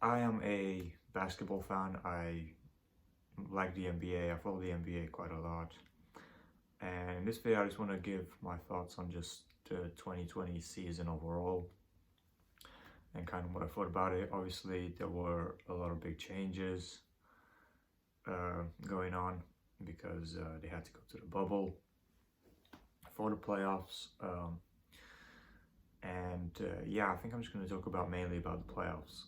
I am a basketball fan. I like the NBA. I follow the NBA quite a lot. And in this video, I just want to give my thoughts on just the 2020 season overall and kind of what I thought about it. Obviously, there were a lot of big changes going on because they had to go to the bubble for the playoffs. Yeah, I think I'm just going to talk about mainly about the playoffs.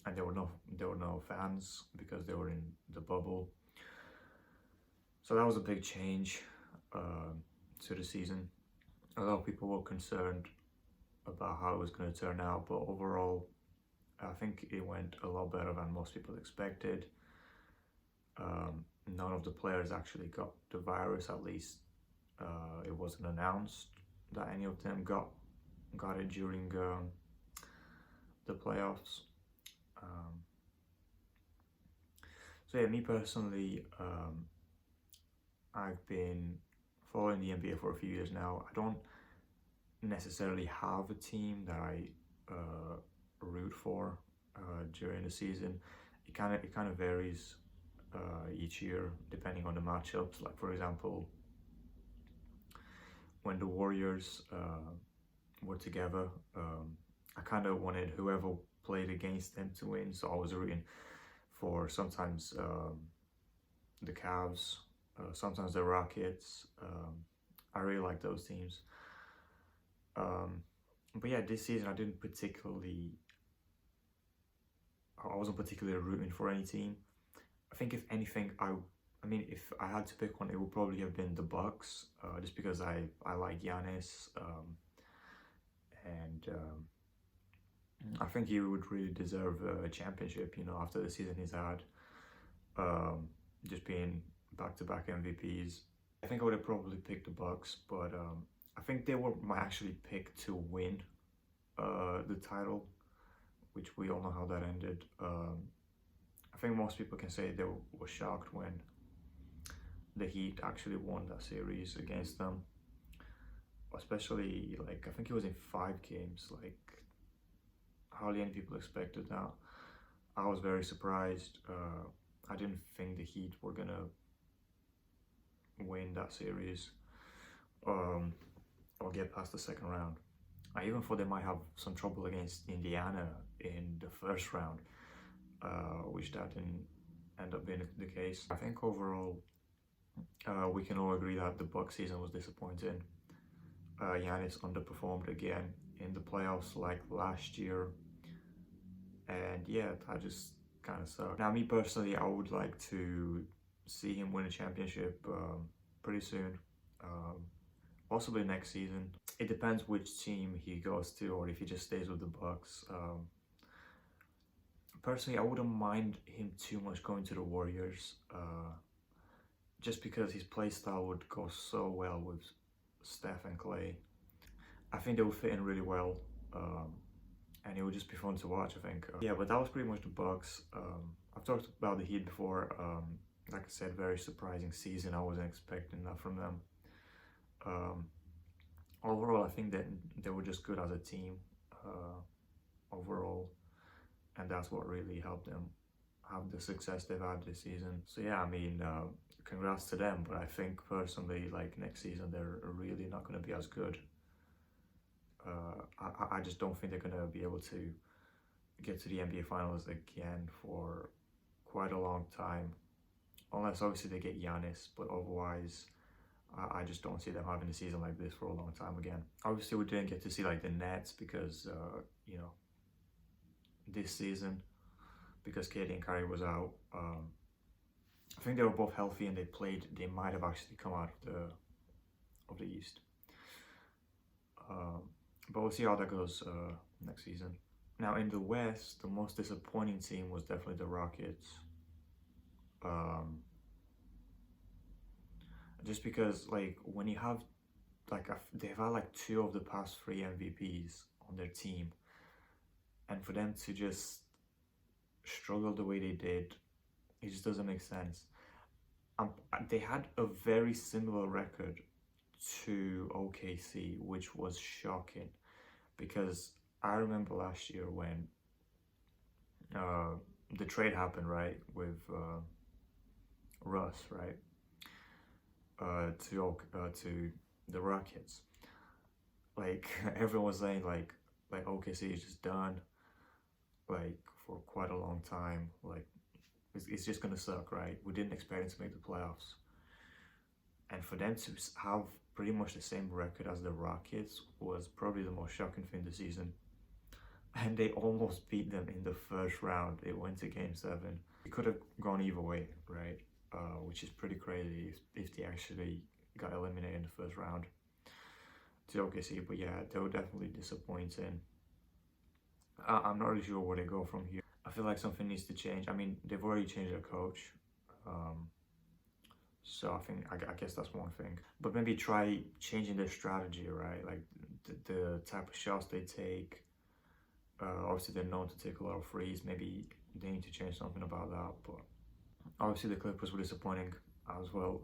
And there were no fans because they were in the bubble. So that was a big change to the season. A lot of people were concerned about how it was going to turn out, but overall, I think it went a lot better than most people expected. None of the players actually got the virus, at least it wasn't announced that any of them got it during the playoffs. So yeah, me personally, I've been following the NBA for a few years now. I don't necessarily have a team that I root for during the season. It kind of varies each year depending on the matchups. Like for example, when the Warriors were together, I kind of wanted whoever played against them to win. So I was rooting for sometimes the Cavs, sometimes the Rockets. I really like those teams. But yeah, this season I wasn't particularly rooting for any team. I think if anything, I mean, if I had to pick one, it would probably have been the Bucks, just because I like Giannis, and I think he would really deserve a championship. After the season he's had, just being back-to-back MVPs. I think I would have probably picked the Bucks, but I think they were my actually pick to win the title, which we all know how that ended. I think most people can say they were shocked when the Heat actually won that series against them. Especially, like, I think it was in 5 games. Like, hardly any people expected that. I was very surprised. I didn't think the Heat were gonna win that series or get past the second round. I even thought they might have some trouble against Indiana in the first round, which that didn't end up being the case. I think overall, we can all agree that the Bucks season was disappointing. Giannis underperformed again in the playoffs like last year, and yeah, that just kind of sucked. Now, me personally, I would like to see him win a championship pretty soon, possibly next season. It depends which team he goes to, or if he just stays with the Bucks. Personally, I wouldn't mind him too much going to the Warriors, just because his play style would go so well with Steph and Clay. I think they would fit in really well, and it would just be fun to watch, I think. Yeah, but that was pretty much the Bucks. I've talked about the Heat before. Like I said, very surprising season. I wasn't expecting that from them. Overall, I think that they were just good as a team overall, and that's what really helped them have the success they've had this season. So yeah, I mean, congrats to them, but I think personally, like, next season, they're really not going to be as good. I just don't think they're going to be able to get to the NBA Finals again for quite a long time, unless obviously they get Giannis, but otherwise, I just don't see them having a season like this for a long time again. Obviously, we didn't get to see like the Nets because, this season, because KD and Kyrie was out. I think they were both healthy and they might have actually come out of the East. But we'll see how that goes next season. Now in the West, the most disappointing team was definitely the Rockets. Just because, like, when you have like they've had like 2 of the past 3 MVPs on their team, and for them to just struggle the way they did, it just doesn't make sense. They had a very similar record to OKC, which was shocking because I remember last year when uh, the trade happened, right, with Russ, right, to the Rockets. Like everyone was saying, like OKC is just done, like for quite a long time. Like it's just gonna suck, right? We didn't expect them to make the playoffs, and for them to have pretty much the same record as the Rockets was probably the most shocking thing this season. And they almost beat them in the first round. It went to Game 7. It could have gone either way, right? Which is pretty crazy if they actually got eliminated in the first round to OKC. But yeah, they were definitely disappointing. I'm not really sure where they go from here. I feel like something needs to change. I mean, they've already changed their coach. So I guess that's one thing. But maybe try changing their strategy, right? Like the type of shots they take. Obviously, they're known to take a lot of threes. Maybe they need to change something about that. But obviously, the Clippers were disappointing as well.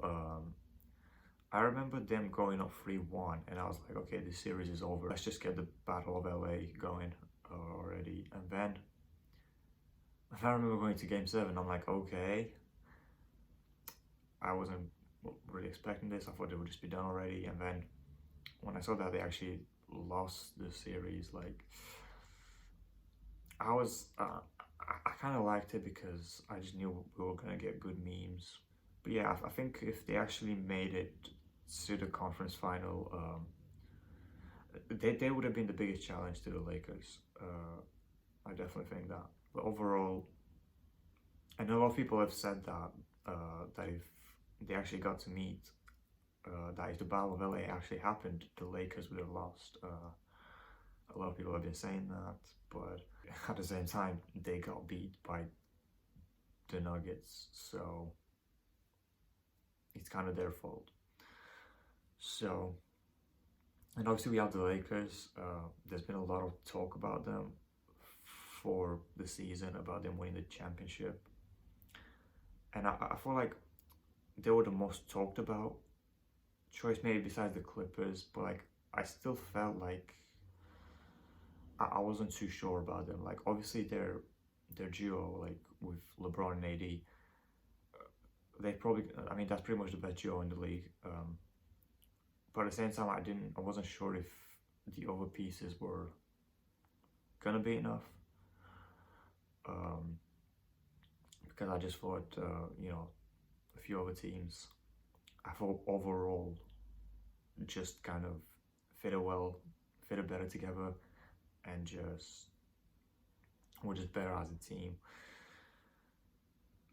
I remember them going up 3-1, and I was like, okay, this series is over. Let's just get the Battle of LA going already. And then I remember going to Game 7. I'm like, okay. I wasn't really expecting this. I thought they would just be done already. And then when I saw that they actually lost the series, like I kind of liked it because I just knew we were gonna get good memes. But yeah, I think if they actually made it to the conference final, they would have been the biggest challenge to the Lakers. I definitely think that. But overall, and a lot of people have said that that if they actually got to meet, that if the Battle of LA actually happened, the Lakers would have lost. A lot of people have been saying that, but at the same time, they got beat by the Nuggets, so it's kind of their fault. So, and obviously we have the Lakers. There's been a lot of talk about them for the season, about them winning the championship, and I feel like they were the most talked about choice, maybe besides the Clippers. But like, I still felt like I wasn't too sure about them. Like, obviously their duo, like with LeBron and AD, they probably, I mean, that's pretty much the best duo in the league. But at the same time, I wasn't sure if the other pieces were gonna be enough. Because I just thought, a few other teams, I thought overall just kind of fitted better together, and just were just better as a team.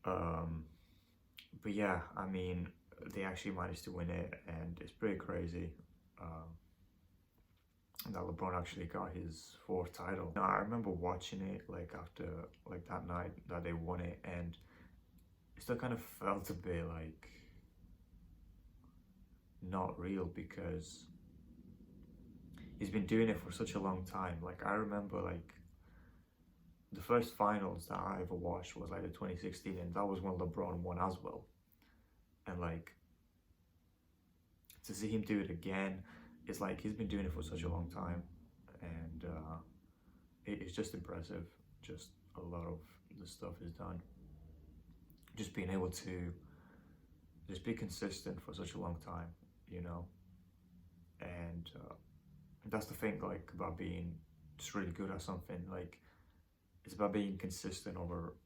But yeah, I mean, they actually managed to win it, and it's pretty crazy that LeBron actually got his fourth title. Now, I remember watching it like after like that night that they won it, and it still kind of felt a bit like not real because he's been doing it for such a long time. Like I remember like the first finals that I ever watched was like the 2016, and that was when LeBron won as well. And like to see him do it again, it's like he's been doing it for such a long time, and it's just impressive. Just a lot of the stuff he's done. Just being able to just be consistent for such a long time, and that's the thing, like about being just really good at something. Like it's about being consistent over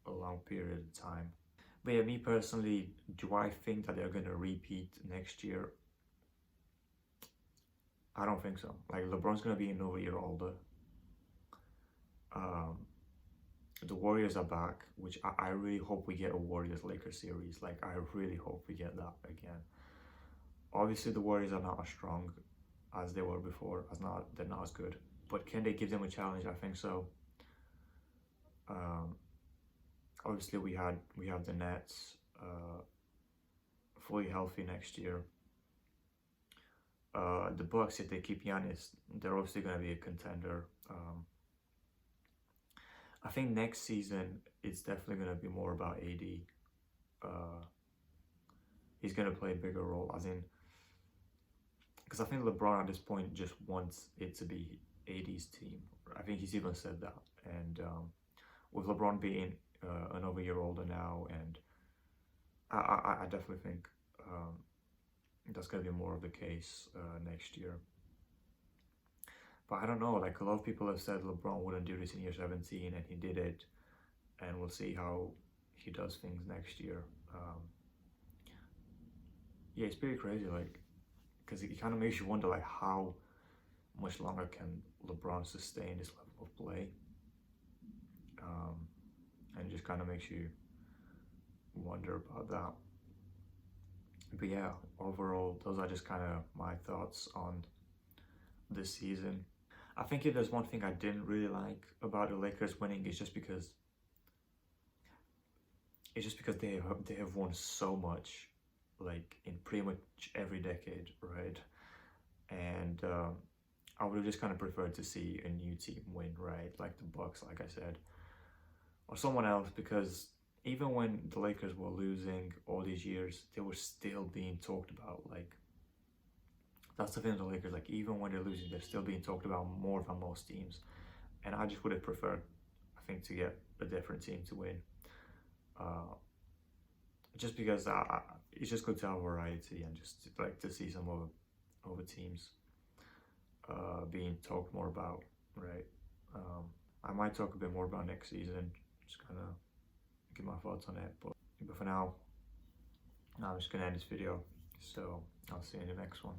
a long period of time. But yeah, me personally, do I think that they're gonna repeat next year? I don't think so. Like LeBron's gonna be another year older. The Warriors are back, which I really hope we get a Warriors Lakers series. Like I really hope we get that again. Obviously, the Warriors are not as strong as they were before. They're not as good. But can they give them a challenge? I think so. Obviously, we have the Nets fully healthy next year. The Bucks, if they keep Giannis, they're obviously going to be a contender. I think next season it's definitely going to be more about AD. He's going to play a bigger role, as in, because I think LeBron at this point just wants it to be AD's team. I think he's even said that, and with LeBron being another year older now, and I definitely think that's gonna be more of the case next year. But I don't know, like a lot of people have said LeBron wouldn't do this in year 17, and he did it, and we'll see how he does things next year. Yeah, it's pretty crazy, like, because it kind of makes you wonder, like, how much longer can LeBron sustain this level of play? And it just kind of makes you wonder about that. But yeah, overall, those are just kind of my thoughts on this season. I think if there's one thing I didn't really like about the Lakers winning, it's just because they have won so much, like in pretty much every decade, right? And I would have just kind of preferred to see a new team win, right? Like the Bucks, like I said, or someone else, because even when the Lakers were losing all these years, they were still being talked about. Like that's the thing with the Lakers. Like even when they're losing, they're still being talked about more than most teams. And I just would have preferred, I think, to get a different team to win. Uh, just because it's just good to have variety and just like to see some other teams being talked more about, right? I might talk a bit more about next season, just kind of give my thoughts on it. But for now, I'm just gonna end this video. So I'll see you in the next one.